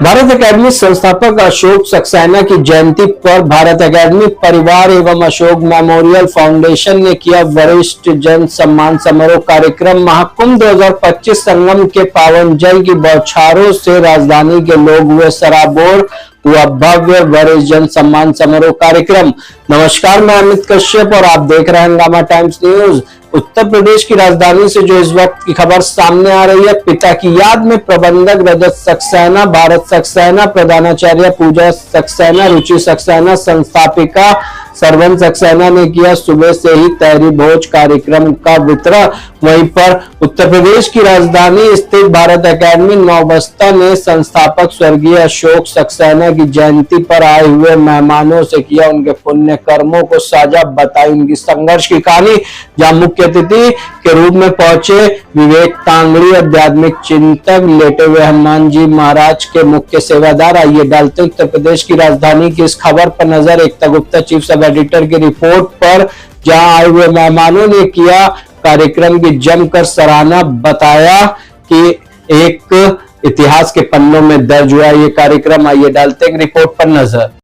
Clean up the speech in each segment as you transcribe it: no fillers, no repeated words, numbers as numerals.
Bharat academy संस्थापक अशोक सक्सेना की जयंती पर भारत एकेडमी परिवार एवं अशोक मेमोरियल फाउंडेशन ने किया वरिष्ठ जन सम्मान समारोह कार्यक्रम। महाकुंभ 2025 संगम के पावन जल की बौछारों से राजधानी के लोग हुए सराबोर, हुआ भव्य वरिष्ठ जन सम्मान समारोह कार्यक्रम। नमस्कार, मैं अमित कश्यप और आप देख रहे हैं हंगामा टाइम्स न्यूज। उत्तर प्रदेश की राजधानी से जो इस वक्त की खबर सामने आ रही है, पिता की याद में प्रबंधक रजत सक्सेना, भारत सक्सेना, प्रधानाचार्य पूजा सक्सेना, रुचि सक्सेना, संस्थापिका सरवन सक्सेना ने किया सुबह से ही तहरी भोज कार्यक्रम का वितरण। वहीं पर उत्तर प्रदेश की राजधानी स्थित भारत एकेडमी नौबस्ता ने संस्थापक स्वर्गीय अशोक सक्सेना की जयंती पर आए हुए मेहमानों से किया उनके पुण्य कर्मों को साझा, बताई उनकी संघर्ष की कहानी। जहां मुख्य अतिथि के रूप में पहुंचे विवेक तांगड़ी, आध्यात्मिक चिंतक, लेटे हुए हनुमान जी महाराज के मुख्य सेवादार। आइए डालते उत्तर प्रदेश की राजधानी की इस खबर पर नजर। एकता गुप्ता चीफ सब एडिटर की रिपोर्ट पर। जहां आए हुए मेहमानों ने किया कार्यक्रम की जमकर सराहना, बताया कि एक इतिहास के पन्नों में दर्ज हुआ ये कार्यक्रम। आइए डालते एक रिपोर्ट पर नजर।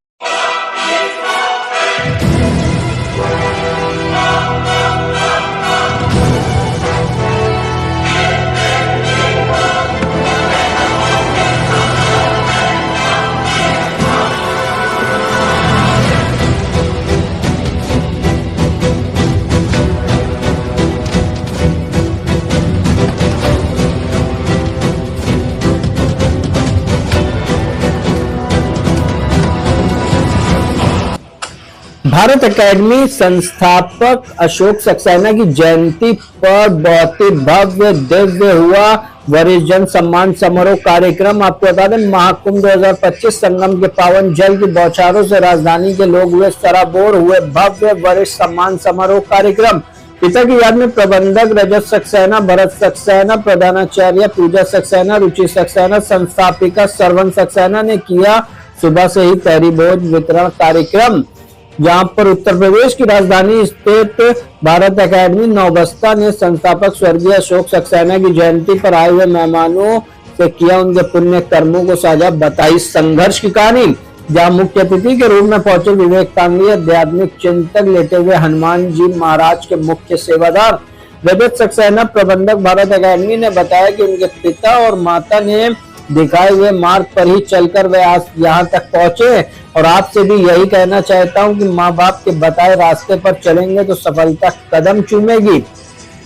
भारत एकेडमी संस्थापक अशोक सक्सेना की जयंती पर बहुत ही भव्य दिव्य हुआ वरिष्ठ जन सम्मान समारोह कार्यक्रम। आपको बता दें, महाकुंभ 2025 संगम के पावन जल की बौछारों से राजधानी के लोग हुए सराबोर, हुए भव्य वरिष्ठ सम्मान समारोह कार्यक्रम। पिता की याद में प्रबंधक रजत सक्सेना, भरत सक्सेना, प्रधानाचार्य पूजा सक्सेना, रुचि सक्सेना, संस्थापिका सरवन सक्सेना ने किया सुबह से ही तहरी भोज वितरण कार्यक्रम। जहां पर उत्तर प्रदेश की राजधानी स्थित भारत एकेडमी नौबस्ता ने संस्थापक स्वर्गीय अशोक सक्सेना की जयंती पर आए हुए मेहमानों से किया उनके पुण्य कर्मों को साझा, बताई संघर्ष की कहानी। जहां मुख्य अतिथि के रूप में पहुंचे विवेक तांगड़ी, आध्यात्मिक चिंतक, लेटे हुए हनुमान जी महाराज के मुख्य सेवादार रजत सक्सेना, प्रबंधक भारत एकेडमी ने बताया कि उनके पिता और माता ने दिखाए हुए मार्ग पर ही चलकर वे आज यहाँ तक पहुंचे और आपसे भी यही कहना चाहता हूं कि माँ बाप के बताए रास्ते पर चलेंगे तो सफलता कदम चूमेगी।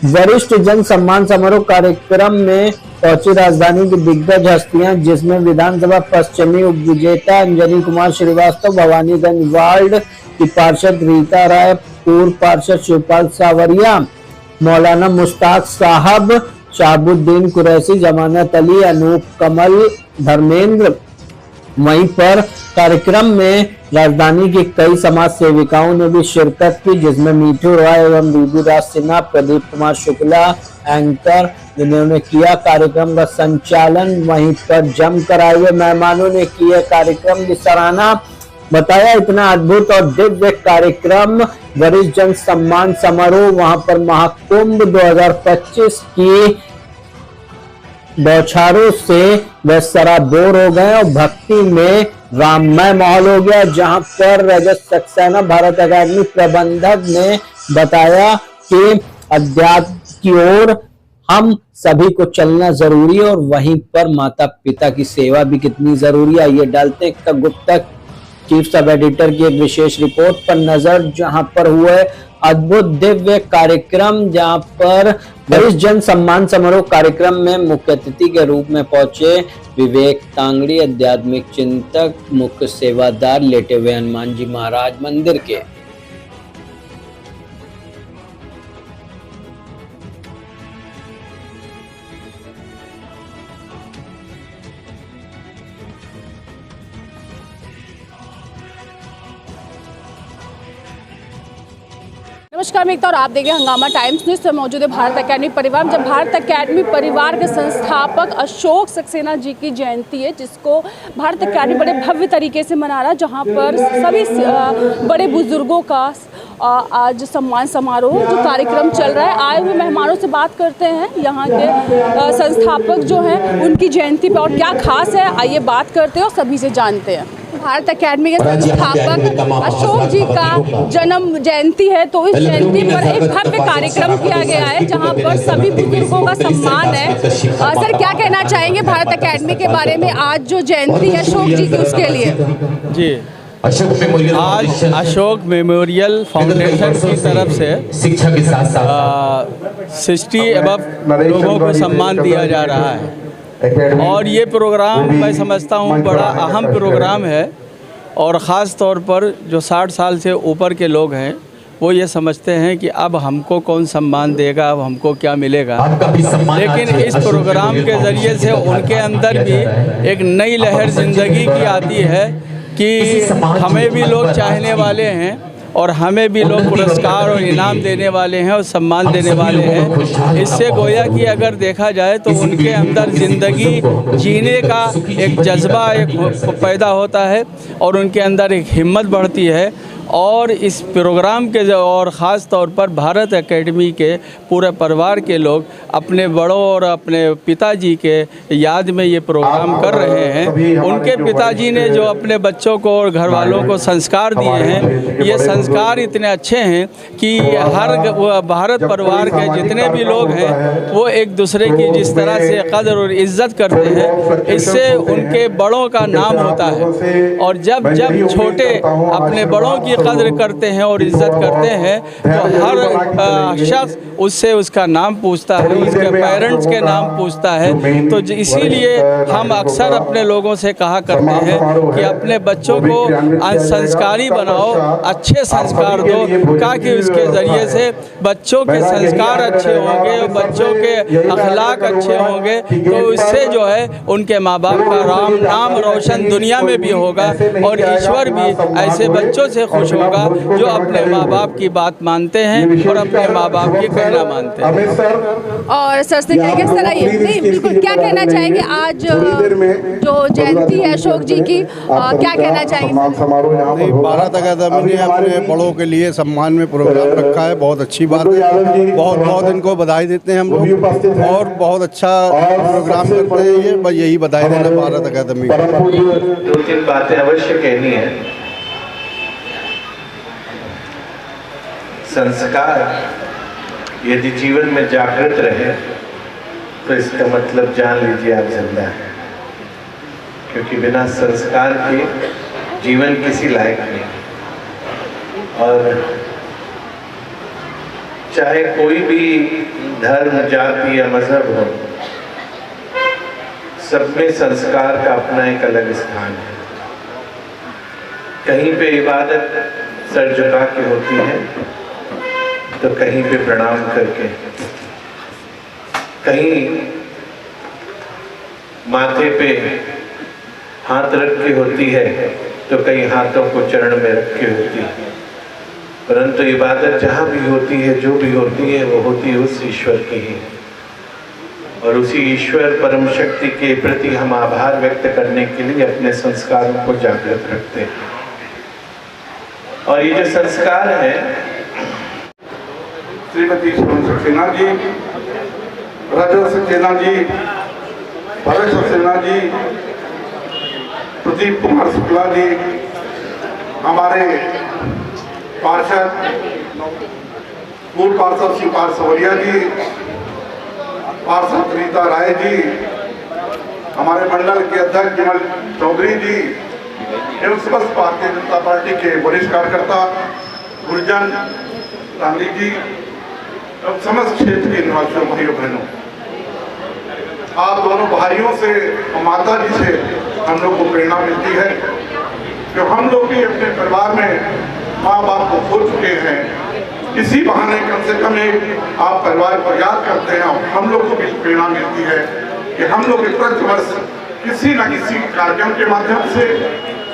वरिष्ठ जन सम्मान समारोह कार्यक्रम में पहुंची राजधानी की दिग्गज हस्तियां, जिसमें विधानसभा पश्चिमी उप विजेता अंजनी कुमार श्रीवास्तव, भवानीगंज वार्ड की पार्षद रीता राय, पूर्व पार्षद शिवपाल सावरिया, मौलाना मुश्ताक साहब, शाहबुद्दीन कुरैशी, जमानत अली, अनूप कमल, धर्मेंद्र। वहीं पर कार्यक्रम में राजधानी की कई समाज सेविकाओं ने भी शिरकत की, जिसमें मीठू रॉय एवं बीबी राज सिन्हा, प्रदीप कुमार शुक्ला एंकर, जिन्होंने किया कार्यक्रम का संचालन। वहीं पर जमकर आए हुए मेहमानों ने किए कार्यक्रम की सराहना, बताया इतना अद्भुत और दिव्य कार्यक्रम वरिष्ठ जन सम्मान समारोह। वहां पर महाकुंभ 2025 की बौछारों से वे सराबोर हो गए और भक्ति में राममय माहौल हो गया। जहां पर रजत सक्सेना भारत एकेडमी प्रबंधक ने बताया कि अध्यात्म की ओर हम सभी को चलना जरूरी है और वहीं पर माता पिता की सेवा भी कितनी जरूरी है। ये डालते एकता गुप्ता चीफ सब एडिटर की एक विशेष रिपोर्ट पर नजर। जहां पर हुए अद्भुत दिव्य कार्यक्रम, जहां पर वरिष्ठ जन सम्मान समारोह कार्यक्रम में मुख्य अतिथि के रूप में पहुंचे विवेक तांगड़ी, आध्यात्मिक चिंतक, मुख्य सेवादार, लेटे हुए हनुमान जी महाराज मंदिर के। नमस्कार, मैं एकता और आप देख रहे हैं हंगामा टाइम्स न्यूज पर मौजूद है भारत एकेडमी परिवार। जब भारत एकेडमी परिवार के संस्थापक अशोक सक्सेना जी की जयंती है, जिसको भारत एकेडमी बड़े भव्य तरीके से मना रहा है, जहां पर सभी बड़े बुजुर्गों का आज सम्मान समारोह जो कार्यक्रम चल रहा है, आए हुए मेहमानों से बात करते हैं यहाँ के संस्थापक जो हैं उनकी जयंती पे और क्या खास है, आइए बात करते हैं और सभी से जानते हैं। भारत एकेडमी के संस्थापक अशोक जी का जन्म जयंती है, तो इस जयंती पर एक भव्य कार्यक्रम किया गया है जहां पर सभी बुजुर्गों का सम्मान है। सर, क्या कहना चाहेंगे भारत एकेडमी के बारे में, आज जो जयंती है अशोक जी की उसके लिए? जी, आज अशोक मेमोरियल फाउंडेशन की तरफ से शिक्षा के साथ 60 एबव लोगों को सम्मान दिया जा रहा है और ये प्रोग्राम मैं समझता हूँ बड़ा अहम प्रोग्राम है और ख़ास तौर पर जो 60 साल से ऊपर के लोग हैं वो ये समझते हैं कि अब हमको कौन सम्मान देगा, अब हमको क्या मिलेगा। लेकिन इस प्रोग्राम के ज़रिए से उनके अंदर भी एक नई लहर ज़िंदगी की आती है कि हमें भी लोग चाहने वाले हैं और हमें भी लोग पुरस्कार और इनाम देने वाले हैं और सम्मान देने वाले हैं। इससे गोया कि अगर देखा जाए तो उनके अंदर ज़िंदगी जीने का एक जज्बा एक पैदा होता है और उनके अंदर एक हिम्मत बढ़ती है। और इस प्रोग्राम के और ख़ास तौर पर भारत एकेडमी के पूरे परिवार के लोग अपने बड़ों और अपने पिताजी के याद में ये प्रोग्राम कर रहे हैं। उनके पिताजी ने जो अपने बच्चों को और घर वालों को संस्कार दिए हैं, ये संस्कार इतने अच्छे हैं कि हर भारत परिवार के जितने भी लोग हैं वो एक दूसरे की जिस तरह से कदर और इज़्ज़त करते हैं, इससे उनके बड़ों का नाम होता है। और जब छोटे अपने बड़ों की कदर करते हैं और इज़्ज़त करते हैं तो हर शख्स उससे उसका नाम पूछता है, उसके पेरेंट्स के नाम पूछता है। तो इसीलिए हम अक्सर अपने लोगों से कहा करते हैं कि अपने बच्चों को संस्कारी बनाओ, अच्छे संस्कार दो, ताकि उसके ज़रिए से बच्चों के संस्कार अच्छे होंगे और बच्चों के अखलाक अच्छे होंगे तो इससे जो है उनके माँ बाप का नाम रोशन दुनिया में भी होगा और ईश्वर भी ऐसे बच्चों से खुश होगा जो अपने माँ बाप की बात मानते हैं और अपने माँ बाप की कहना मानते हैं। और सर से कहेंगे सर, आइए नहीं बिल्कुल, क्या कहना चाहेंगे आज जो जयंती है अशोक जी की, क्या कहना चाहेंगे? भारत एकेडमी ने अपने बड़ों के लिए सम्मान में प्रोग्राम रखा है, बहुत अच्छी बात है। बहुत बहुत इनको बधाई देते हैं हम लोग और बहुत अच्छा प्रोग्राम करते हैं ये, बस यही बधाई देना भारत एकेडमी। 2-3 बातें अवश्य कहनी है। संस्कार यदि जीवन में जागृत रहे तो इसका मतलब जान लीजिए आप जिंदा हैं, क्योंकि बिना संस्कार के जीवन किसी लायक नहीं। और चाहे कोई भी धर्म, जाति या मजहब हो, सब में संस्कार का अपना एक अलग स्थान है। कहीं पे इबादत सर झुका के होती है तो कहीं पे प्रणाम करके, कहीं माथे पे हाथ रख के होती है तो कहीं हाथों को चरण में रख के होती है। परंतु इबादत जहाँ भी होती है, जो भी होती है, वो होती है उस ईश्वर की ही। और उसी ईश्वर परम शक्ति के प्रति हम आभार व्यक्त करने के लिए अपने संस्कारों को जागृत रखते हैं। और ये जो संस्कार है, श्रीमती सोनम सक्सेना जी, राजा सक्सेना जी, भरत सक्सेना जी, प्रदीप कुमार शुक्ला जी, हमारे पार्षद पूर्व पार्षद शिवपाल सवरिया जी, पार्षद रीता राय जी, हमारे मंडल के अध्यक्ष विमल चौधरी जी एवं समस्त भारतीय जनता पार्टी के वरिष्ठ कार्यकर्ता गुरजन गांधी जी, समस्त क्षेत्र के निवासियों, भाइयों बहनों, आप दोनों भाइयों से और माता जी से हम लोग को प्रेरणा मिलती है कि हम लोग भी अपने परिवार में माँ बाप को खो चुके हैं। इसी बहाने कम से कम एक आप परिवार को याद करते हैं और हम लोग को भी प्रेरणा मिलती है कि हम लोग प्रतिवर्ष किसी न किसी कार्यक्रम के माध्यम से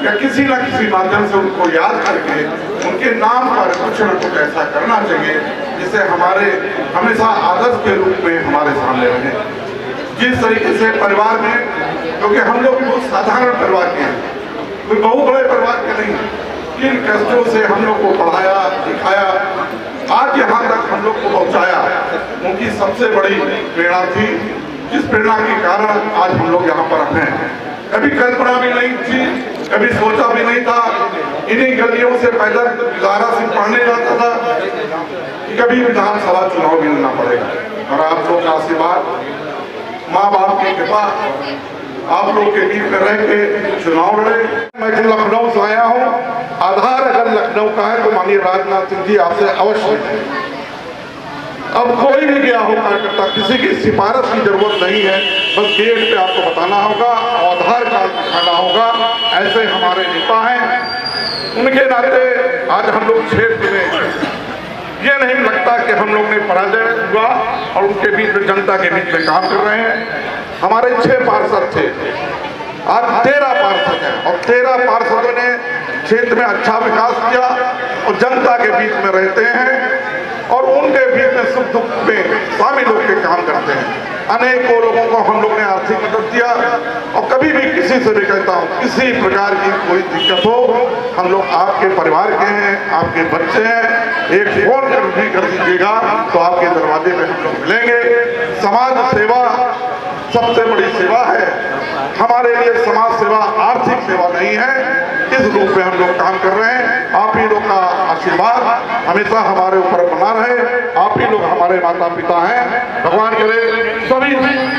या किसी न किसी माध्यम से उनको याद करके उनके नाम पर कुछ न कुछ ऐसा करना चाहिए जिससे हमारे हमेशा आदर्श के रूप में हमारे सामने रहे। जिस तरीके से परिवार में, क्योंकि हम लोग बहुत साधारण परिवार के हैं, कोई बहुत बड़े परिवार के नहीं, किन कष्टों से हम लोग को पढ़ाया लिखाया, आज यहाँ तक हम लोग को पहुँचाया, उनकी सबसे बड़ी प्रेरणा थी, जिस प्रेरणा के कारण आज हम लोग यहाँ पर हैं। कभी कल्पना भी नहीं थी, कभी सोचा भी नहीं था, इन्हीं गलियों से पैदल गुजारा से पढ़ने जाता था कि कभी विधानसभा चुनाव भी लड़ना पड़ेगा। और आप लोग का आशीर्वाद, माँ बाप की कृपा, आप लोग के बीच में रह के चुनाव लड़े। मैं लखनऊ से आया हूँ, आधार अगर लखनऊ का है तो माननीय राजनाथ सिंह जी आपसे अवश्य मिलें। अब कोई भी गया हो कार्यकर्ता, किसी की सिफारिश की जरूरत नहीं है, बस गेट पे आपको बताना होगा, आधार कार्ड दिखाना होगा। ऐसे हमारे नेता हैं, उनके नाते आज हम लोग क्षेत्र में ये नहीं लगता कि हम लोग ने पराजय हुआ और उनके बीच में, जनता के बीच में काम कर रहे हैं। हमारे 6 पार्षद थे, आज 13 पार्षद हैं और 13 पार्षदों ने क्षेत्र में अच्छा विकास किया और जनता के बीच में रहते हैं और उनके बीच में सुख दुख में शामिल होकर काम करते हैं। अनेकों लोगों को हम लोग ने आर्थिक मदद दिया और कभी भी किसी से भी कहता हूँ, किसी प्रकार की कोई दिक्कत हो, हम लोग आपके परिवार के हैं, आपके बच्चे हैं, एक फोन भी कर दीजिएगा तो आपके दरवाजे पे हम लोग मिलेंगे। समाज सेवा सबसे बड़ी सेवा है हमारे लिए। समाज सेवा आर्थिक सेवा नहीं है, इस रूप में हम लोग काम कर रहे हैं। आप ही लोग का आशीर्वाद हमेशा हमारे ऊपर बना रहे। आप ही लोग हमारे माता पिता हैं। भगवान करे सभी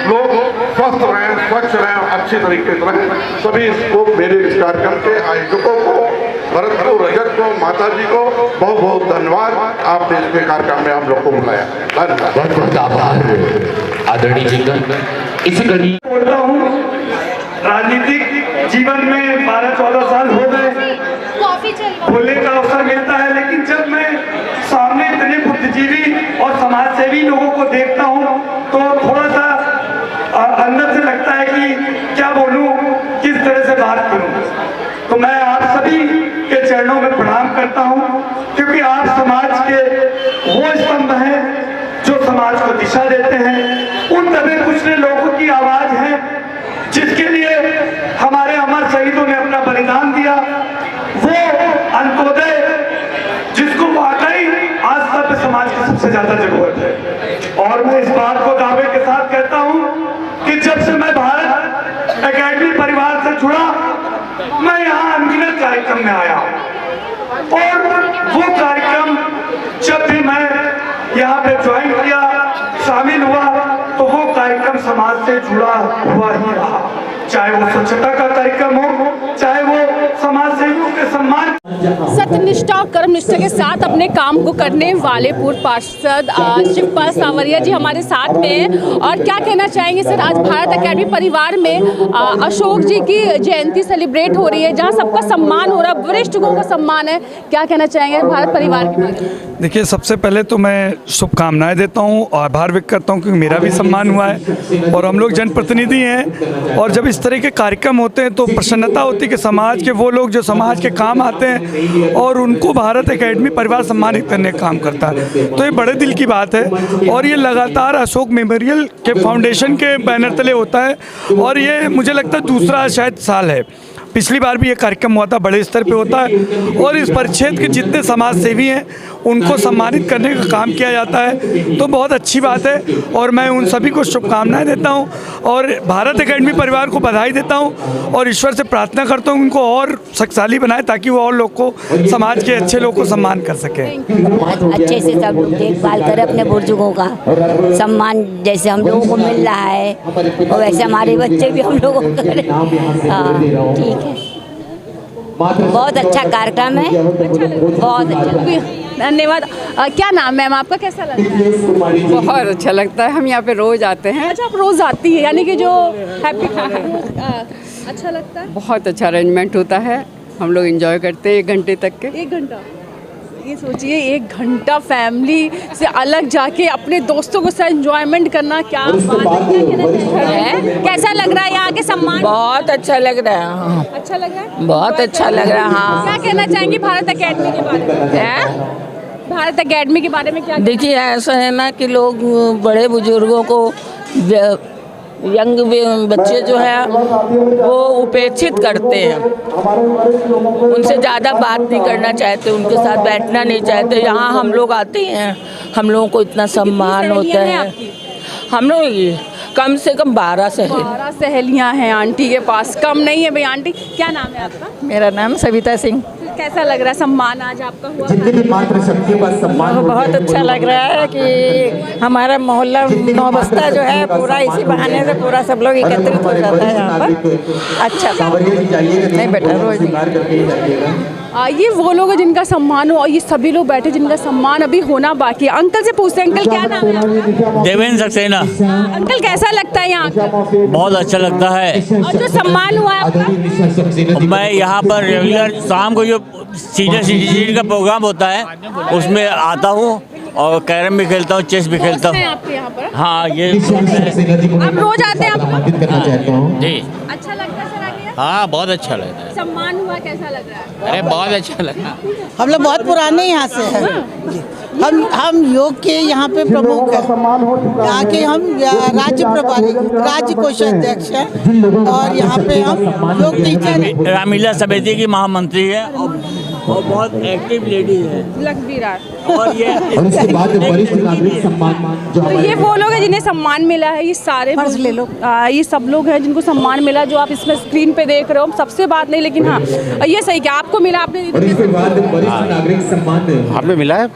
लोग स्वस्थ रहें, स्वच्छ रहें, अच्छी तरीके से रहें। सभी इसको, मेरे इस कार्यक्रम के आयोजकों को, भरत को, रजत को, माता जी को बहुत बहुत धन्यवाद। आपने इसके कार्यक्रम में हम लोग को बुलाया, धन्यवाद। बहुत बहुत आभार आदरणीय जी का। इसी कड़ी बोलता हूँ, राजनीतिक जीवन में 12-14 साल हो गए, बोलने का अवसर मिलता है, लेकिन जब मैं सामने इतने बुद्धिजीवी और समाज सेवी लोगों को देखता हूँ तो थोड़ा सा अंदर से लगता है कि क्या बोलूँ, किस तरह से बात करूँ। तो मैं आप सभी के चरणों में प्रणाम करता हूँ, क्योंकि आप समाज के वो स्तंभ हैं जो समाज को दिशा देते हैं। उन दबे कुचले लोगों की आवाज है जिसके लिए हमारे अमर शहीदों ने अपना बलिदान दिया। वो अंत्योदय जिसको वाकई आज सभ्य समाज की सबसे ज्यादा जरूरत है। और मैं इस बात को दावे के साथ कहता हूं कि जब से मैं भारत एकेडमी परिवार से जुड़ा, मैं यहाँ अनगिनत कार्यक्रम में आया और वो कार्यक्रम जब भी मैं यहाँ पे ज्वाइन किया, शामिल हुआ, तो वो कार्यक्रम समाज से जुड़ा हुआ ही रहा। चाहे वो स्वच्छता का कार्यक्रम हो, चाहे वो समाज सेवियों के सम्मान। सत्यनिष्ठा और कर्मनिष्ठा के साथ अपने काम को करने वाले पूर्व पार्षद शिवपाल सांवरिया जी हमारे साथ में हैं। और क्या कहना चाहेंगे सर, आज भारत एकेडमी परिवार में अशोक जी की जयंती सेलिब्रेट हो रही है, जहां सबका सम्मान हो रहा है, वरिष्ठ लोगों का सम्मान है, क्या कहना चाहेंगे भारत परिवार के बारे में? देखिए, सबसे पहले तो मैं शुभकामनाएं देता हूं और आभार व्यक्त करता हूं क्योंकि मेरा भी सम्मान हुआ है और हम लोग जनप्रतिनिधि हैं। और जब इस तरह के कार्यक्रम होते हैं तो प्रसन्नता होती है कि समाज के वो लोग जो समाज के काम आते हैं और उनको भारत एकेडमी परिवार सम्मानित करने का काम करता है, तो ये बड़े दिल की बात है। और ये लगातार अशोक मेमोरियल के फाउंडेशन के बैनर तले होता है और ये मुझे लगता है दूसरा शायद साल है। पिछली बार भी ये कार्यक्रम हुआ था, बड़े स्तर पे होता है और इस परिक्षेत्र के जितने समाज सेवी हैं उनको सम्मानित करने का काम किया जाता है, तो बहुत अच्छी बात है। और मैं उन सभी को शुभकामनाएं देता हूं और भारत एकेडमी परिवार को बधाई देता हूं और ईश्वर से प्रार्थना करता हूं उनको और शक्तिशाली बनाए ताकि वो और लोग को, समाज के अच्छे लोग को सम्मान कर सकें। बहुत अच्छे से सब लोग देखभाल करें अपने बुजुर्गों का, सम्मान जैसे हम लोगों को मिल रहा है और वैसे हमारे बच्चे भी हम लोगों को करें। हाँ, ठीक है, बहुत अच्छा कार्यक्रम है, बहुत अच्छा। धन्यवाद। क्या नाम मैम आपका, कैसा लगता है? बहुत अच्छा लगता है, हम यहाँ पे रोज आते हैं। अच्छा, आप रोज आती है, यानी कि जो हैप्पी अच्छा लगता है। बहुत अच्छा अरेंजमेंट होता है, हम लोग एंजॉय करते हैं 1 घंटे तक के। 1 घंटा, ये सोचिए 1 घंटा फैमिली से अलग जाके अपने दोस्तों के साथ एंजॉयमेंट करना, क्या बात है। कैसा लग रहा है यहाँ के सम्मान? बहुत अच्छा लग रहा है। अच्छा लग रहा है, बहुत अच्छा लग रहा है। हाँ, क्या कहना चाहेंगे भारत एकेडमी के बारे में? भारत एकेडमी के बारे में क्या? देखिए, ऐसा है ना कि लोग बड़े बुजुर्गों को यंग बच्चे जो है वो उपेक्षित करते हैं, उनसे ज़्यादा बात नहीं करना चाहते, उनके साथ बैठना नहीं चाहते। यहाँ हम लोग आते हैं, हम लोगों को इतना सम्मान होता है। हम लोग कम से कम 12 सहेलियाँ हैं आंटी के पास, कम नहीं है भाई। आंटी क्या नाम है आपका? मेरा नाम सविता सिंह। कैसा लग रहा है सम्मान आज आपका हुआ? बहुत अच्छा लग रहा है कि हमारा मोहल्ला नौबस्ता जो है पूरा इसी बहाने से पूरा सब लोग एकत्रित हो जाता है यहाँ पर। अच्छा नहीं बेटा रोज ये वो लोग हैं जिनका सम्मान हो और ये सभी लोग बैठे जिनका सम्मान अभी होना बाकी है। अंकल से पूछते हैं, अंकल क्या नाम है आपका? देवेंद्र सक्सेना। अंकल कैसा लगता है यहाँ का? बहुत अच्छा लगता है। और जो सम्मान हुआ है आपका? मैं यहाँ पर रेगुलर शाम को जो सीनियर सिटीजन का प्रोग्राम होता है उसमें आता हूँ और कैरम भी खेलता हूँ, चेस भी खेलता हूँ। आपके यहाँ पर? हाँ ये आप रोज आते हैं आप? जी। अच्छा लगता है सर आगे? हाँ बहुत अच्छा लगता है। सम्मान हुआ कैसा लग रहा है? अरे बहुत अच्छा लगा। हम लोग बहुत पुराने यहाँ से हैं। हम योग के यहाँ पे प्रमुख हैं, यहाँ के हम राज्य प्रभारी, राज्य कोषाध्यक्ष हैं और यहाँ पे हम योग टीचर हैं। रामलीला समिति की महामंत्री है और बहुत एक्टिव लेडी है, लग भी रहा है। और इसके बाद वरिष्ठ नागरिक सम्मान तो ये वो लोग हैं जिन्हें सम्मान मिला है। ये सारे ले लो, ये सब लोग हैं जिनको सम्मान मिला, जो आप इसमें स्क्रीन पे देख रहे हो। हम सबसे बात नहीं, लेकिन हाँ ये सही क्या आपको मिला, आपने नागरिक सम्मान हमें मिला है।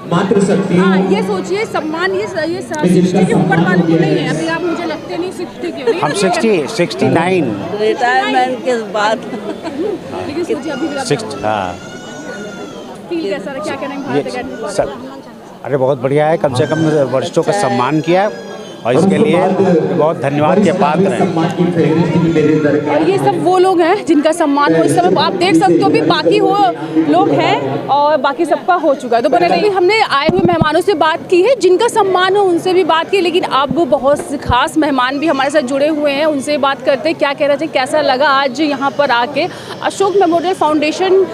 हाँ ये सोचिए सम्मान ये 60 के ऊपर वालों को नहीं है। अभी आप मुझे लगते नहीं 60 के, हम 69 रिटायरमेंट के बाद लेकिन सोचिए अभी भी 60। हाँ फील कैसा रहा, क्या करेंगे भारत अकेडमी? अरे बहुत बढ़िया है, कम से कम वरिष्ठों का सम्मान किया और इसके लिए बहुत धन्यवाद के पात्र हैं। और ये सब वो लोग हैं जिनका सम्मान हो इस समय आप देख सकते हो। भी बाकी हो लोग हैं और बाकी सबका हो चुका है। तो बने रहिए, हमने आए हुए मेहमानों से बात की है, जिनका सम्मान हो उनसे भी बात की, लेकिन अब बहुत से खास मेहमान भी हमारे साथ जुड़े हुए हैं, उनसे बात करते हैं क्या कह रहे थे, कैसा लगा आज यहाँ पर आके। अशोक मेमोरियल फाउंडेशन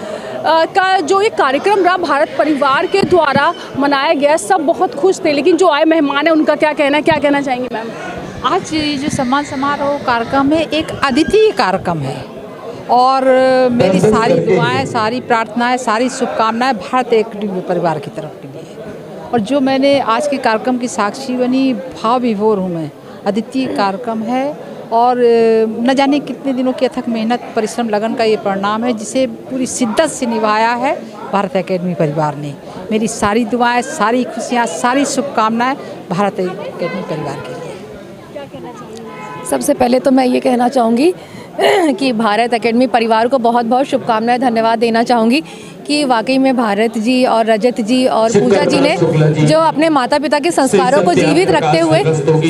का जो एक कार्यक्रम रहा भारत परिवार के द्वारा मनाया गया, सब बहुत खुश थे, लेकिन जो आए मेहमान हैं उनका क्या कहना है, क्या कहना चाहेंगे मैम? आज ये जो सम्मान समारोह कार्यक्रम है एक अद्वितीय कार्यक्रम है और मेरी सारी दुआएं, सारी प्रार्थनाएं, सारी शुभकामनाएं भारत अकेडमी परिवार की तरफ के लिए। और जो मैंने आज के कार्यक्रम की साक्षी बनी, भाव विभोर हूँ मैं। अद्वितीय कार्यक्रम है और न जाने कितने दिनों की अथक मेहनत, परिश्रम, लगन का ये परिणाम है, जिसे पूरी शिद्दत से निभाया है भारत अकेडमी परिवार ने। मेरी सारी दुआएं, सारी खुशियाँ, सारी शुभकामनाएं भारत अकेडमी परिवार के लिए। क्या कहना चाहिए? सबसे पहले तो मैं ये कहना चाहूँगी कि भारत अकेडमी परिवार को बहुत बहुत शुभकामनाएं, धन्यवाद देना चाहूँगी कि वाकई में भारत जी और रजत जी और पूजा जी ने जो अपने माता पिता के संस्कारों को जीवित रखते हुए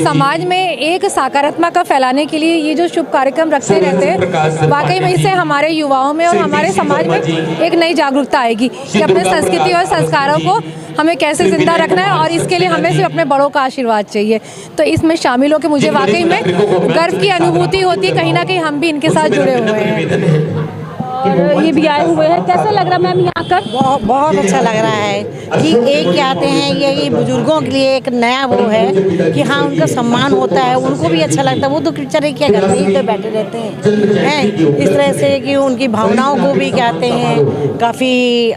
समाज में एक सकारात्मकता फैलाने के लिए ये जो शुभ कार्यक्रम रखते रहते हैं, वाकई में इससे हमारे युवाओं में और हमारे समाज में एक नई जागरूकता आएगी कि अपने संस्कृति और संस्कारों को हमें कैसे जिंदा रखना है और इसके लिए हमें सिर्फ अपने बड़ों का आशीर्वाद चाहिए। तो इसमें शामिल होकर मुझे वाकई में गर्व की अनुभूति होती है, कहीं ना कहीं हम भी इनके साथ जुड़े हुए हैं। और ये भी आए हुए हैं, कैसा लग रहा है मैम यहाँ कर? बहुत अच्छा लग रहा है कि एक क्या आते हैं, ये बुजुर्गों के लिए एक नया वो है कि हाँ उनका सम्मान होता है, उनको भी अच्छा लगता है। वो तो बेचारे क्या करते हैं, तो बैठे रहते हैं इस तरह से कि उनकी भावनाओं को भी क्या आते हैं, काफ़ी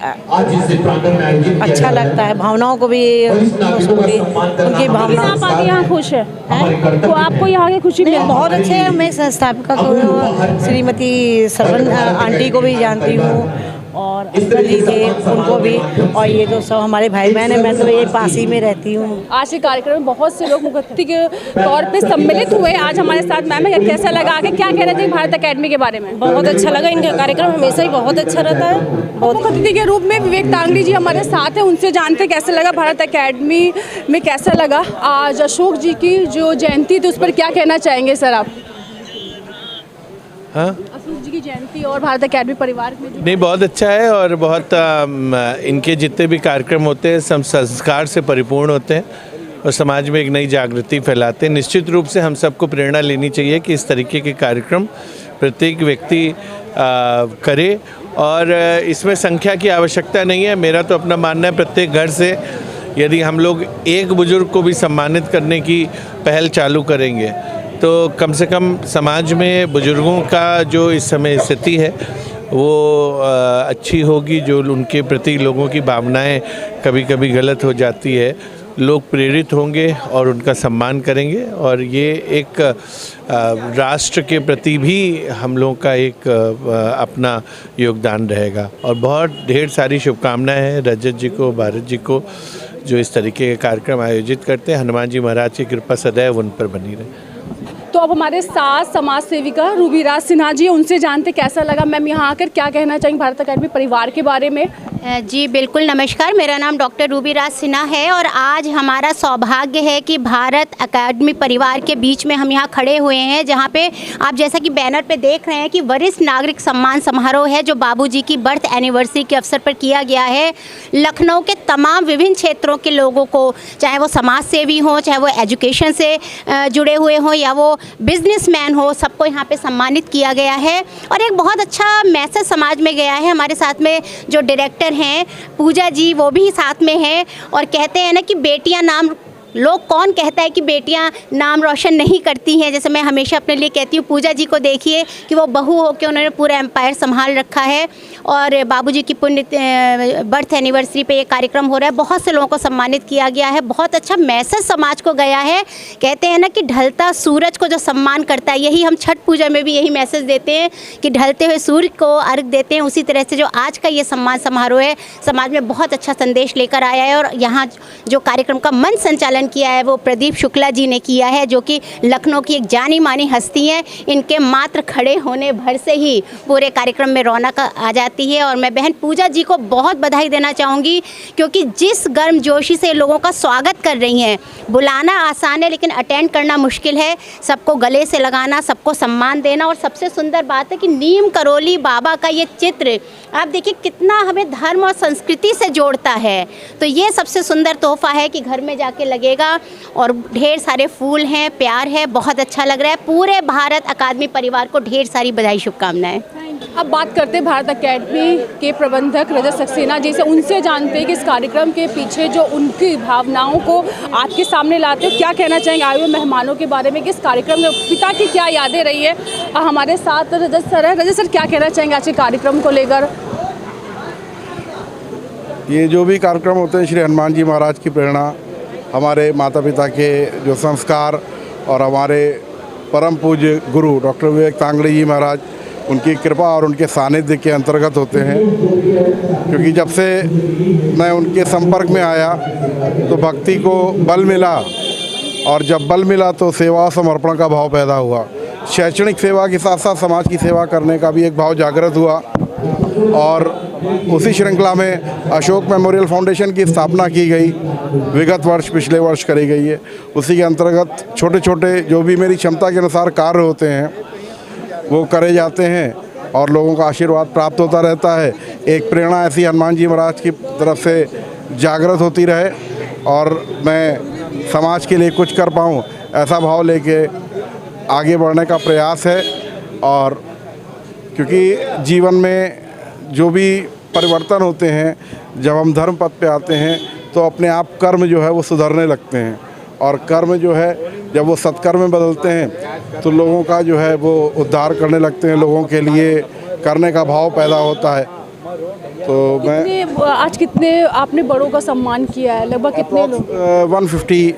अच्छा लगता है, भावनाओं को भी उनकी भावना। यहाँ खुश है तो आपको यहाँ की खुशी में बहुत अच्छे हैं। मैं संस्थापिका को श्रीमती सरवन आंटी को भी जानती हूँ और अंकल जी थे उनको भी, और ये जो सब हमारे भाई बहन हैं, मैं तो ये पास ही में रहती हूँ। आज के कार्यक्रम में बहुत से लोग मुख्य के तौर पे सम्मिलित हुए। आज हमारे साथ मैम है, कैसा लगा आगे, क्या कहना चाहिए भारत अकेडमी के बारे में? बहुत अच्छा लगा, इनका कार्यक्रम हमेशा ही बहुत अच्छा रहता है। मुख्य अतिथि के रूप में विवेक तांगड़ी जी हमारे साथ हैं, उनसे जानते कैसे लगा भारत अकेडमी में, कैसा लगा आज अशोक जी की जो जयंती थी उस पर क्या कहना चाहेंगे सर आप? हाँ, अशोक जी की जयंती और भारत अकेडमी परिवार में नहीं बहुत अच्छा है और बहुत इनके जितने भी कार्यक्रम होते हैं सब संस्कार से परिपूर्ण होते हैं और समाज में एक नई जागृति फैलाते हैं। निश्चित रूप से हम सबको प्रेरणा लेनी चाहिए कि इस तरीके के कार्यक्रम प्रत्येक व्यक्ति करे और इसमें संख्या की आवश्यकता नहीं है। मेरा तो अपना मानना है प्रत्येक घर से यदि हम लोग एक बुजुर्ग को भी सम्मानित करने की पहल चालू करेंगे तो कम से कम समाज में बुजुर्गों का जो इस समय स्थिति है वो अच्छी होगी। जो उनके प्रति लोगों की भावनाएं कभी कभी गलत हो जाती है, लोग प्रेरित होंगे और उनका सम्मान करेंगे, और ये एक राष्ट्र के प्रति भी हम लोगों का एक अपना योगदान रहेगा। और बहुत ढेर सारी शुभकामनाएं हैं रजत जी को, भारत जी को, जो इस तरीके के कार्यक्रम आयोजित करते हैं। हनुमान जी महाराज की कृपा सदैव उन पर बनी रहे। तो अब हमारे साथ समाज सेविका रूबीराज सिन्हा जी, उनसे जानते कैसा लगा मैम यहाँ आकर, क्या कहना चाहेंगे भारत अकेडमी परिवार के बारे में। जी बिल्कुल, नमस्कार। मेरा नाम डॉक्टर रूबीराज सिन्हा है और आज हमारा सौभाग्य है कि भारत अकेडमी परिवार के बीच में हम यहाँ खड़े हुए हैं, जहाँ पे आप जैसा कि बैनर पे देख रहे हैं कि वरिष्ठ नागरिक सम्मान समारोह है जो बाबूजी की बर्थ एनिवर्सरी के अवसर पर किया गया है। लखनऊ के तमाम विभिन्न क्षेत्रों के लोगों को, चाहे वो समाज सेवी हों, चाहे वो एजुकेशन से जुड़े हुए हों या वो बिजनेसमैन हो, सबको यहाँ पे सम्मानित किया गया है। और एक बहुत अच्छा मैसेज समाज में गया है। हमारे साथ में जो डायरेक्टर हैं पूजा जी, वो भी साथ में हैं और कहते हैं ना कि बेटियां नाम, लोग कौन कहता है कि बेटियां नाम रोशन नहीं करती हैं। जैसे मैं हमेशा अपने लिए कहती हूँ, पूजा जी को देखिए कि वो बहू होकर उन्होंने पूरा एम्पायर संभाल रखा है। और बाबूजी की पुण्य बर्थ एनिवर्सरी पे ये कार्यक्रम हो रहा है, बहुत से लोगों को सम्मानित किया गया है। बहुत अच्छा मैसेज समाज को गया है। कहते हैं ना कि ढलता सूरज को जो सम्मान करता है, यही हम छठ पूजा में भी यही मैसेज देते हैं कि ढलते हुए सूर्य को अर्घ देते हैं। उसी तरह से जो आज का ये सम्मान समारोह है, समाज में बहुत अच्छा संदेश लेकर आया है। और यहाँ जो कार्यक्रम का मंच संचालन किया है वो प्रदीप शुक्ला जी ने किया है, जो कि लखनऊ की एक जानी मानी हस्ती हैं। इनके मात्र खड़े होने भर से ही पूरे कार्यक्रम में रौनक आ जाती है। और मैं बहन पूजा जी को बहुत बधाई देना चाहूँगी, क्योंकि जिस गर्मजोशी से लोगों का स्वागत कर रही हैं, बुलाना आसान है लेकिन अटेंड करना मुश्किल है। सबको गले से लगाना, सबको सम्मान देना, और सबसे सुंदर बात है कि नीम करोली बाबा का ये चित्र आप देखिए कितना हमें धर्म और संस्कृति से जोड़ता है। तो ये सबसे सुंदर तोहफा है कि घर में जाके लगेगा। और ढेर सारे फूल हैं, प्यार है, बहुत अच्छा लग रहा है। पूरे भारत अकादमी परिवार को ढेर सारी बधाई, शुभकामनाएं। अब बात करते हैं भारत अकेडमी के प्रबंधक रजत सक्सेना जी से। उनसे जानते हैं कि इस कार्यक्रम के पीछे जो उनकी भावनाओं को आपके सामने लाते हो, क्या कहना चाहेंगे आए हुए मेहमानों के बारे में कि इस कार्यक्रम में पिता की क्या यादें रही है। हमारे साथ रजत सर है। रजत सर, क्या कहना चाहेंगे आज के कार्यक्रम को लेकर। ये जो भी कार्यक्रम होते हैं, श्री हनुमान जी महाराज की प्रेरणा, हमारे माता पिता के जो संस्कार और हमारे परम पूज्य गुरु डॉक्टर विवेक तांगड़े जी महाराज, उनकी कृपा और उनके सानिध्य के अंतर्गत होते हैं। क्योंकि जब से मैं उनके संपर्क में आया तो भक्ति को बल मिला, और जब बल मिला तो सेवा और समर्पण का भाव पैदा हुआ। शैक्षणिक सेवा के साथ साथ समाज की सेवा करने का भी एक भाव जागृत हुआ। और उसी श्रृंखला में अशोक मेमोरियल फाउंडेशन की स्थापना की गई, विगत वर्ष, पिछले वर्ष करी गई है। उसी के अंतर्गत छोटे छोटे जो भी मेरी क्षमता के अनुसार कार्य होते हैं वो करे जाते हैं और लोगों का आशीर्वाद प्राप्त होता रहता है। एक प्रेरणा ऐसी हनुमान जी महाराज की तरफ से जागृत होती रहे और मैं समाज के लिए कुछ कर पाऊँ, ऐसा भाव लेके आगे बढ़ने का प्रयास है। और क्योंकि जीवन में जो भी परिवर्तन होते हैं, जब हम धर्म पथ पे आते हैं तो अपने आप कर्म जो है वो सुधरने लगते हैं, और कर्म जो है जब वो सत्कर्म में बदलते हैं तो लोगों का जो है वो उद्धार करने लगते हैं, लोगों के लिए करने का भाव पैदा होता है। तो मैं आज कितने आपने बड़ों का सम्मान किया है, लगभग कितने लोग? 150,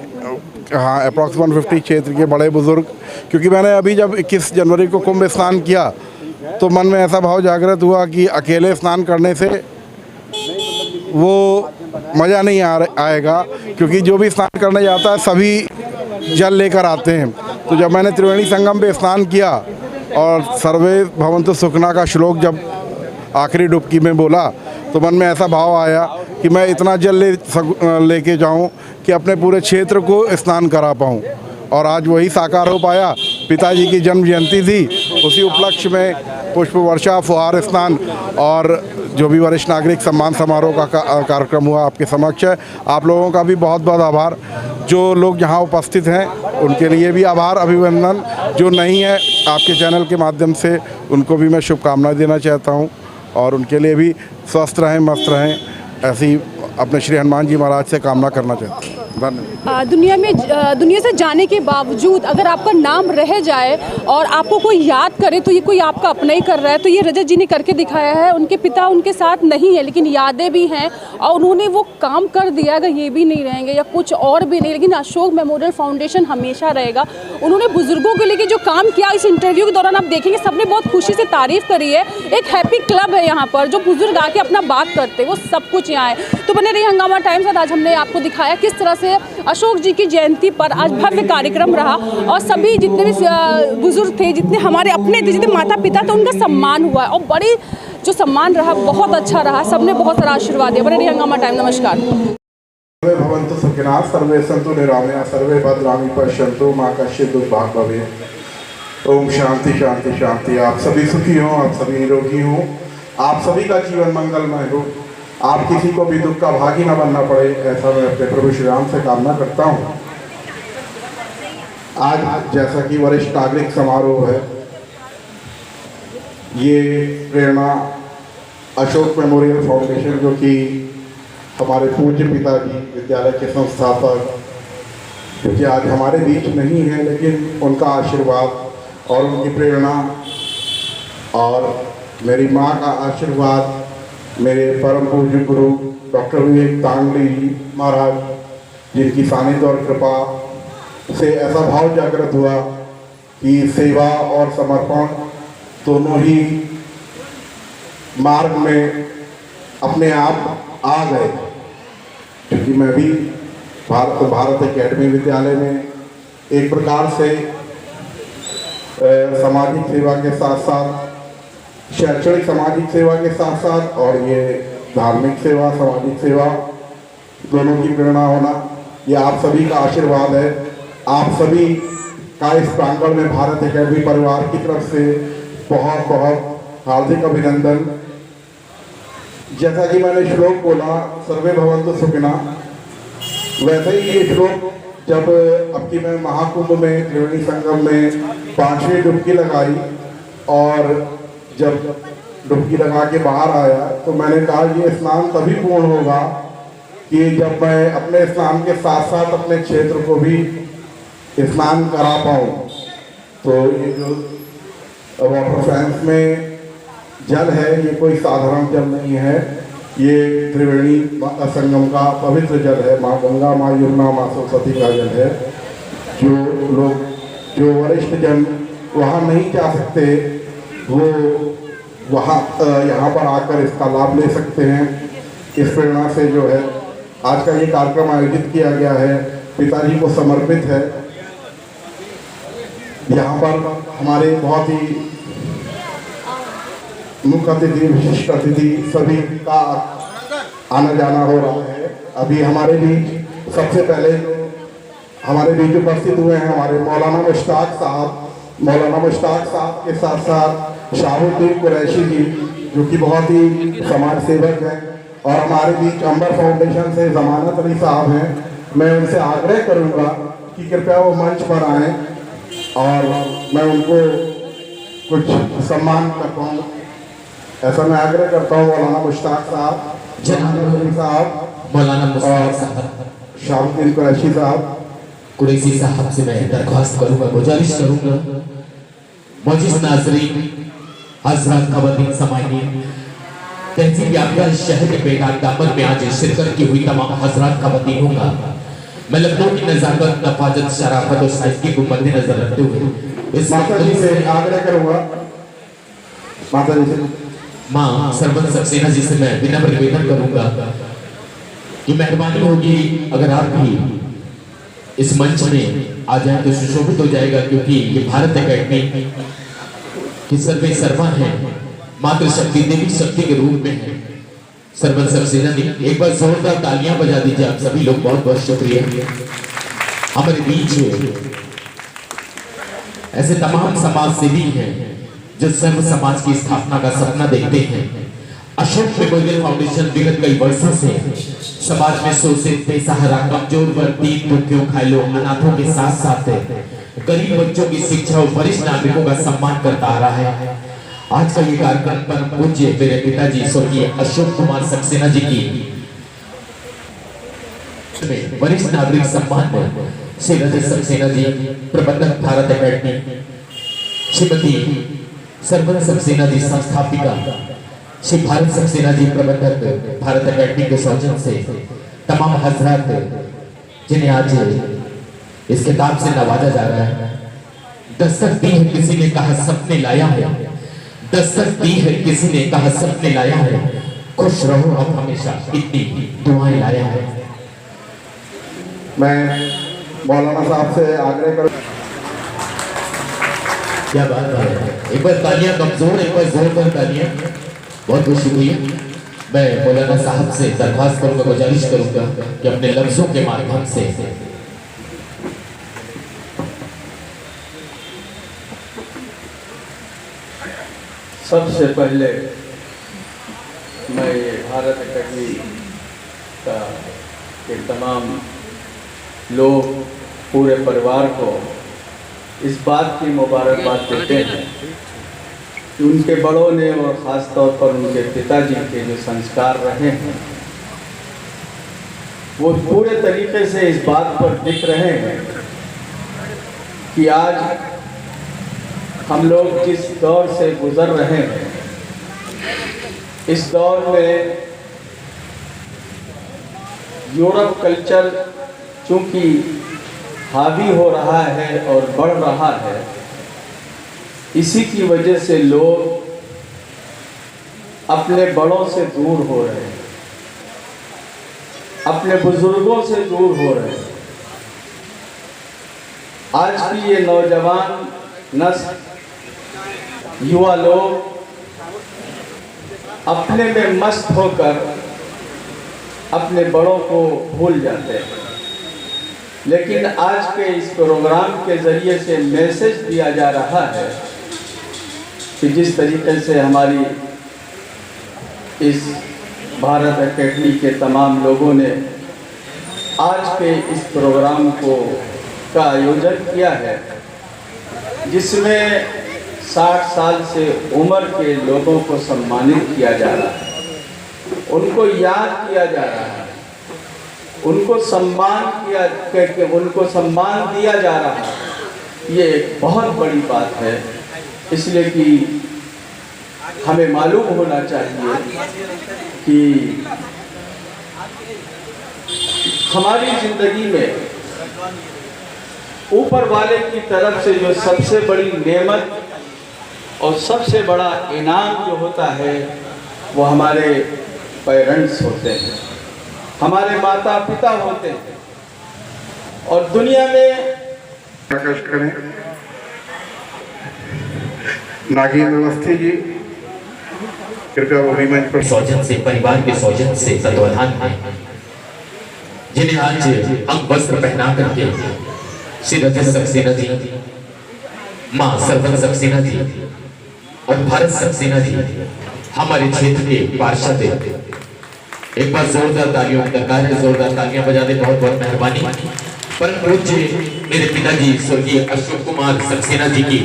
हाँ अप्रॉक्स 150 क्षेत्र के बड़े बुजुर्ग। क्योंकि मैंने अभी जब 21 जनवरी को कुंभ स्नान किया तो मन में ऐसा भाव जागृत हुआ कि अकेले स्नान करने से वो मज़ा नहीं आएगा, क्योंकि जो भी स्नान करने जाता है सभी जल लेकर आते हैं। तो जब मैंने त्रिवेणी संगम पे स्नान किया और सर्वे भवन्तु सुखना का श्लोक जब आखिरी डुबकी में बोला तो मन में ऐसा भाव आया कि मैं इतना जल लेके जाऊं कि अपने पूरे क्षेत्र को स्नान करा पाऊं। और आज वही साकार हो पाया। पिताजी की जन्म जयंती थी, उसी उपलक्ष्य में पुष्प वर्षा, फुहार स्नान और जो भी वरिष्ठ नागरिक सम्मान समारोह का कार्यक्रम हुआ आपके समक्ष है। आप लोगों का भी बहुत बहुत आभार। जो लोग यहाँ उपस्थित हैं उनके लिए भी आभार, अभिनंदन। जो नहीं है आपके चैनल के माध्यम से उनको भी मैं शुभकामनाएं देना चाहता हूँ, और उनके लिए भी स्वस्थ रहें, मस्त रहें, ऐसी अपने श्री हनुमान जी महाराज से कामना करना चाहता हूँ। दुनिया से जाने के बावजूद अगर आपका नाम रह जाए और आपको कोई याद करे तो ये कोई आपका अपना ही कर रहा है। तो ये रजत जी ने करके दिखाया है। उनके पिता उनके साथ नहीं है लेकिन यादें भी हैं और उन्होंने वो काम कर दिया। अगर ये भी नहीं रहेंगे या कुछ और भी नहीं, लेकिन अशोक मेमोरियल फाउंडेशन हमेशा रहेगा। उन्होंने बुजुर्गों के लिए जो काम किया, इस इंटरव्यू के दौरान आप देखेंगे सबने बहुत खुशी से तारीफ करी है। एक हैप्पी क्लब है यहाँ पर, जो बुजुर्ग आके अपना बात करते हैं, वो सब कुछ यहाँ है। तो बने रही हंगामा टाइम्स और आज हमने आपको दिखाया किस तरह से अशोक जी की जयंती पर आज भव्य कार्यक्रम रहा और सभी जितने भी बुजुर्ग थे, जितने हमारे अपने थे, जितने माता पिता थे, उनका सम्मान हुआ है और बड़ी जो सम्मान रहा बहुत अच्छा रहा। सबने बहुत सारा आशीर्वाद दिया। बने रही हंगामा टाइम। नमस्कार। सर्वे भवन्तु सुखिनः, सर्वे सन्तु निरामया, सर्वे भद्राणि पश्यन्तु मा कश्चित् दुर्भाग् भवेत्। ओम शांति शांति शांति। आप सभी सुखी हों, आप सभी निरोगी हों, आप सभी का जीवन मंगलमय हो, आप किसी को भी दुख का भागी न बनना पड़े, ऐसा मैं अपने प्रभु श्री राम से कामना करता हूँ। आज जैसा कि वरिष्ठ नागरिक समारोह है, ये प्रेरणा अशोक मेमोरियल फाउंडेशन, जो कि हमारे पूज्य पिताजी विद्यालय के संस्थापक, क्योंकि आज हमारे बीच नहीं है, लेकिन उनका आशीर्वाद और उनकी प्रेरणा और मेरी माँ का आशीर्वाद, मेरे परम पूज्य गुरु डॉक्टर विवेक तांगली जी महाराज, जिनकी सानिध्य और कृपा से ऐसा भाव जागृत हुआ कि सेवा और समर्पण दोनों ही मार्ग में अपने आप आ गए। क्योंकि मैं भी भारत एकेडमी विद्यालय में एक प्रकार से सामाजिक सेवा के साथ साथ, शैक्षणिक सामाजिक सेवा के साथ साथ और ये धार्मिक सेवा, सामाजिक सेवा, दोनों की प्रेरणा होना, ये आप सभी का आशीर्वाद है। आप सभी का इस प्रांगण में भारत एकेडमी परिवार की तरफ से बहुत बहुत हार्दिक अभिनंदन। जैसा कि मैंने श्लोक बोला, सर्वे भवन्तु सुखिनः, वैसे ही ये श्लोक जब अब की मैं महाकुंभ में त्रिवेणी संगम में 5वीं डुबकी लगाई और जब डुबकी लगा के बाहर आया तो मैंने कहा ये स्नान तभी पूर्ण होगा कि जब मैं अपने स्नान के साथ साथ अपने क्षेत्र को भी स्नान करा पाऊँ। तो ये जो वाटर साइंस में जल है, ये कोई साधारण जल नहीं है, ये त्रिवेणी संगम का पवित्र जल है। माँ गंगा, माँ यमुना, माँ सरस्वती का जल है। जो लोग, जो वरिष्ठ जन वहाँ नहीं जा सकते, वो वहाँ यहाँ पर आकर इसका लाभ ले सकते हैं। इस प्रेरणा से जो है आज का ये कार्यक्रम आयोजित किया गया है, पिताजी को समर्पित है। यहाँ पर हमारे बहुत ही मुख्य अतिथि, विशिष्ट अतिथि सभी का आना जाना हो रहा है। अभी हमारे बीच सबसे पहले हमारे बीच उपस्थित हुए हैं हमारे मौलाना मुश्ताक साहब। मौलाना मुश्ताक साहब के साथ साथ शाहुद्दीन कुरैशी जी, जो कि बहुत ही समाज सेवक हैं, और हमारे बीच अंबर फाउंडेशन से जमानत अली साहब हैं। मैं उनसे आग्रह करूंगा कि कृपया वो मंच पर आएँ और मैं उनको कुछ सम्मान कर पाऊँ, ऐसा मैं आग्रह करता हूँ। मौलाना मुश्ताक साहब, जमानत अली साहब, मौलाना मुश्ताक साहब, शाहुद्दीन कुरैशी साहब, कुरैशी साहब से मैं दरख्वास्त करूंगा, गुजारिश करूंगा, मौजूद नाज़रीन, हज़रात, ख़वातीन, समाइनीन, तहसील याफ्ता शहर के बेदाग दामन में आज शिरकत की हुई तमाम हज़रात, ख़वातीनों का मैं लखनऊ की नज़ाकत, नफाजत, शराफत और साइज़गी को मद्देनजर रखते हुए इस माता जी से आग्रह करूंगा, माता जी से, माँ सरबत सक्सेना जी से मैं विनम्र निवेदन करूंगा कि मेहरबानी होगी अगर आप भी इस मंच में आ जाए तो सुशोभित हो जाएगा, क्योंकि ये भारत एकेडमी की सर्वे सर्वा है, मातृशक्ति, देवी शक्ति के रूप में है। सरबत सक्सेना जी, एक बार जोरदार तालियां बजा दीजिए आप सभी लोग। बहुत बहुत शुक्रिया। हमारे बीच ऐसे तमाम समाज सेवी हैं जो सर्व समाज की स्थापना का सपना देखते हैं। अशोक मेमोरियल फाउंडेशन विगत कई वर्षों से समाज में शोषित, बेसहारा, कमजोर वर्ग, दीन दुखियों, घायलों, अनाथों के साथ साथ गरीब बच्चों की शिक्षा और वरिष्ठ नागरिकों का सम्मान करता आ रहा है। आज का ये कार्यक्रम पर पूज्य मेरे पिताजी स्वर्गीय अशोक कुमार सक्सेना जी की वरिष्ठ नागरिक सम्मान में श्री रजत सक्सेना जी प्रबंधक भारत अकेडमी, श्रीमती सरवन सक्सेना जी संस्थापिका, श्री भारत सक्सेना जी प्रबंधक भारत अकेडमी के सौजन्य से तमाम हजरात जिन्हें आज इस किताब से नवाजा जा रहा है। दस्तक दी है किसी ने कहा सपने लाया है, दस्तक दी है किसी ने कहा सपने लाया है, खुश रहो अब हमेशा इतनी दुआएं लाया है। मैं मौलाना साहब से आग्रह करूं। क्या बात है, एक बार तालियां कमजोर, एक बार जोरदार तालियां। बहुत बहुत शुक्रिया। मैं मौलाना साहब से दरख्वास्त करूंगा, गुजारिश करूंगा कि अपने लफ्जों के माध्यम से सबसे पहले मैं ये भारत अकेडमी का के तमाम लोग, पूरे परिवार को इस बात की मुबारकबाद देते हैं कि उनके बड़ों ने और ख़ास तौर पर उनके पिताजी के जो संस्कार रहे हैं वो पूरे तरीके से इस बात पर दिख रहे हैं कि आज हम लोग जिस दौर से गुजर रहे हैं, इस दौर में यूरोप कल्चर चूंकि हावी हो रहा है और बढ़ रहा है, इसी की वजह से लोग अपने बड़ों से दूर हो रहे हैं, अपने बुजुर्गों से दूर हो रहे हैं। आज की ये नौजवान नस्ल, युवा लोग अपने में मस्त होकर अपने बड़ों को भूल जाते हैं। लेकिन आज के इस प्रोग्राम के ज़रिए से मैसेज दिया जा रहा है कि जिस तरीके से हमारी इस भारत अकेडमी के तमाम लोगों ने आज के इस प्रोग्राम का आयोजन किया है, जिसमें 60 साल से उम्र के लोगों को सम्मानित किया जा रहा है, उनको याद किया जा रहा है, उनको सम्मान दिया जा रहा है। ये एक बहुत बड़ी बात है, इसलिए कि हमें मालूम होना चाहिए कि हमारी ज़िंदगी में ऊपर वाले की तरफ से जो सबसे बड़ी नेमत और सबसे बड़ा इनाम जो होता है वो हमारे पेरेंट्स होते हैं, हमारे माता पिता होते हैं। और दुनिया में प्रकाश करें नागेंद्र अवस्थी जी, कृपया वो भी मंच पर। सौजन से, परिवार के सौजन से तत्वाधान में जिन्हें आज अंग वस्त्र पहना करके श्री रजत सक्सेना जी, माँ सरवन सक्सेना जी और भारत सक्सेना जी हमारे क्षेत्र के पार्षद, एक बार जोरदार तालियों की दरकार है, जोरदार तालियां बजा दे, बहुत बहुत मेहरबानी। परम पूज्य मेरे पिताजी स्वर्गीय अशोक कुमार सक्सेना जी की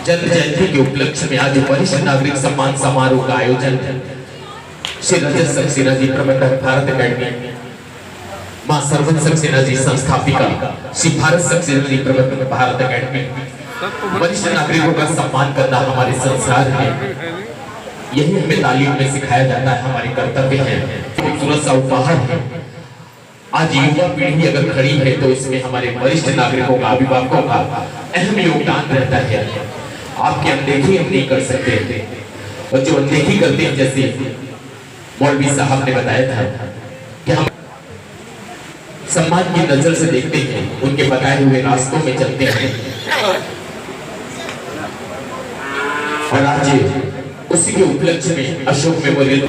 जन्म जयंती के उपलक्ष्य में आज वरिष्ठ नागरिक सम्मान समारोह का आयोजन श्री रजत सक्सेना जी प्रबंधक भारत अकेडमी, मां सरवन सक्सेना जी संस्थापिका, श्री भारत सक्सेना जी प्रबंधक भारत अकेडमी। वरिष्ठ नागरिकों का सम्मान करना हमारे संस्कार है, यही हमें तालीम में सिखाया जाता है, हमारे कर्तव्य है, खूबसूरत सा उपहार है। आज युवा पीढ़ी अगर खड़ी है तो इसमें हमारे वरिष्ठ नागरिकों का, अभिभावकों का अहम योगदान रहता है। आपकी अनदेखी हम नहीं कर सकते, और जो अनदेखी करते हैं, जैसे मौलवी साहब ने बताया था कि हम सम्मान की नजर से देखते हैं, उनके बताए हुए रास्तों में चलते हैं, और आज उसी के उपलक्ष्य में अशोक मेमोरियल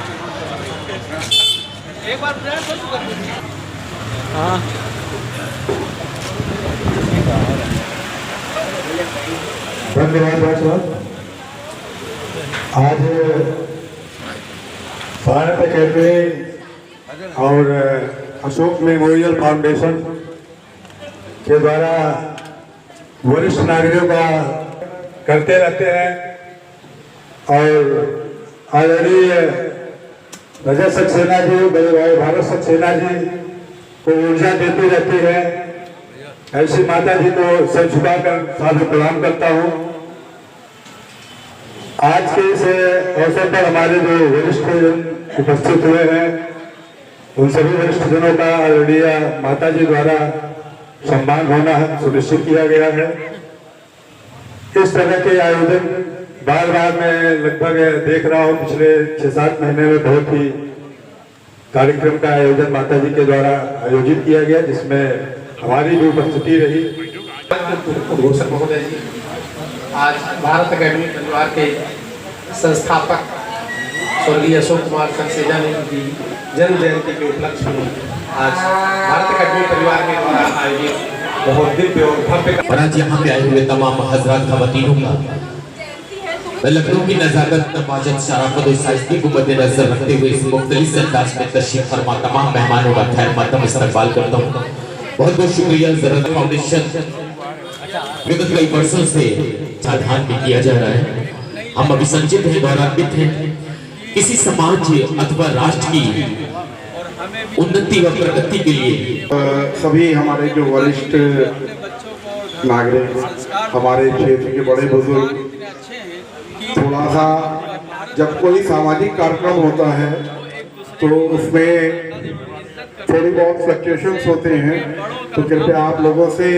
धन्यवाद। आज भारत अकेडमी और अशोक मेमोरियल फाउंडेशन के द्वारा वरिष्ठ नागरिकों का करते रहते हैं, और आदरणीय रजत सक्सेना जी, बड़े भाई भारत सक्सेना जी को ऊर्जा देती रहती है। ऐसी माता जी को सर झुकाकर सादर प्रणाम करता हूँ। आज के इस अवसर पर हमारे जो वरिष्ठ जन उपस्थित हुए हैं, उन सभी वरिष्ठ जनों का आदरणीय माता जी द्वारा सम्मान होना सुनिश्चित किया गया है। इस तरह के आयोजन बार बार मैं लगभग देख रहा हूँ, पिछले 6-7 महीने में बहुत ही कार्यक्रम का आयोजन माता जी के द्वारा आयोजित किया गया, जिसमें हमारी भी उपस्थिति रही। घोषक महोदय जी, आज भारत अकेडमी परिवार के संस्थापक स्वर्गीय अशोक कुमार सक्सेना जी की जन्म जयंती के उपलक्ष्य में आज भारत अकेडमी परिवार के द्वारा आयोजित बहुत दिव्य और भव्य और आज यहाँ पे आए हुए तमाम हजरात खवातीनों का मैं लखनऊ की नजाकत, नवाजत, शराफत और शाइस्ती को मद्देनजर रखते हुए इस मुख्तलिफ अंदाज में तशरीफ फरमा तमाम मेहमानों का खैर मकदम इस्तकबाल करता हूँ। बहुत बहुत शुक्रिया। ज़रूरत फाउंडेशन विगत कई वर्षों से साधान भी किया जा रहा है। हम अभी संचित हैं, गौरवान्वित हैं किसी समाज अथवा राष्ट्र की उन्नति व प्रगति के लिए। सभी हमारे जो वरिष्ठ नागरिक, हमारे क्षेत्र के बड़े बुजुर्ग, थोड़ा सा जब कोई सामाजिक कार्यक्रम होता है तो उसमें थोड़ी बहुत फ्लक्चुएशंस होते हैं, तो कृपया आप लोगों से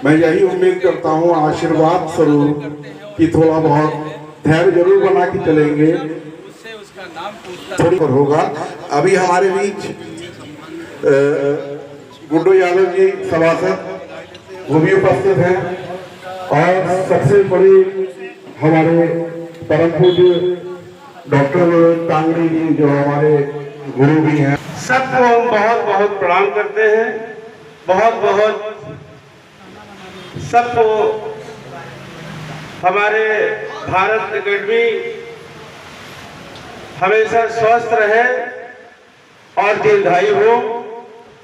मैं यही उम्मीद करता हूँ आशीर्वाद स्वरूप कि थोड़ा बहुत धैर्य जरूर बना के चलेंगे। थोड़ी पर होगा। अभी हमारे बीच गुड्डू यादव जी सभासद वो भी उपस्थित हैं, और सबसे बड़ी हमारे परम पूज्य डॉक्टर तांगड़ी जी जो हमारे गुरु भी हैं। सबको हम बहुत बहुत प्रणाम करते हैं। बहुत बहुत सबको हमारे भारत अकेडमी हमेशा स्वस्थ रहे और दीर्घायु हो।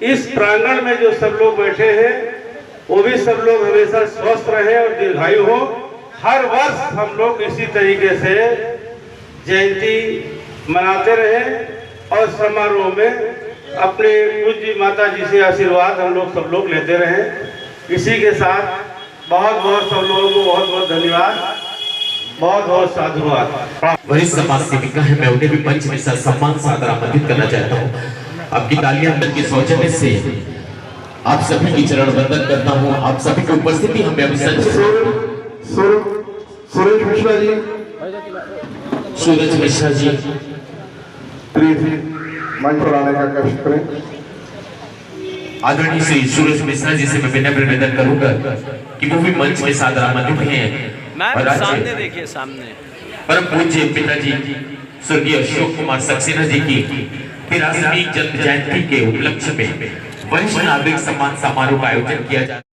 इस प्रांगण में जो सब लोग बैठे हैं वो भी सब लोग हमेशा स्वस्थ रहे और दीर्घायु हो। हर वर्ष हम लोग इसी तरीके से जयंती मनाते रहें और समारोह में अपने पूज्य माता जी से आशीर्वाद हम लोग सब लोग लेते रहें। इसी के साथ बहुत बहुत सब लोगों को बहुत बहुत धन्यवाद, बहुत बहुत साधुवाद। वरिष्ठ समाज सेविका है, मैं उन्हें भी मंच में सम्मान सादर आमंत्रित करना चाहता हूँ। आपकी तालियां के सौजन्य से आप सभी की चरण वंदन करता हूँ। आप सभी की उपस्थिति हमें अभी सुरेश मिश्रा जी, सूरज मिश्रा जी प्लीज मंच पर आने का कष्ट करें। आदरणीय श्री सूरज मिश्रा जी से मैं विनम्र निवेदन करूंगा कि वो भी मंच में सादर आमंत्रित हैं। और सामने देखिए, सामने परम पूज्य पिताजी स्वर्गीय अशोक कुमार सक्सेना जी की 83वीं जन्म जयंती के उपलक्ष्य में वरिष्ठ नागरिक सम्मान समारोह का आयोजन किया जाता है।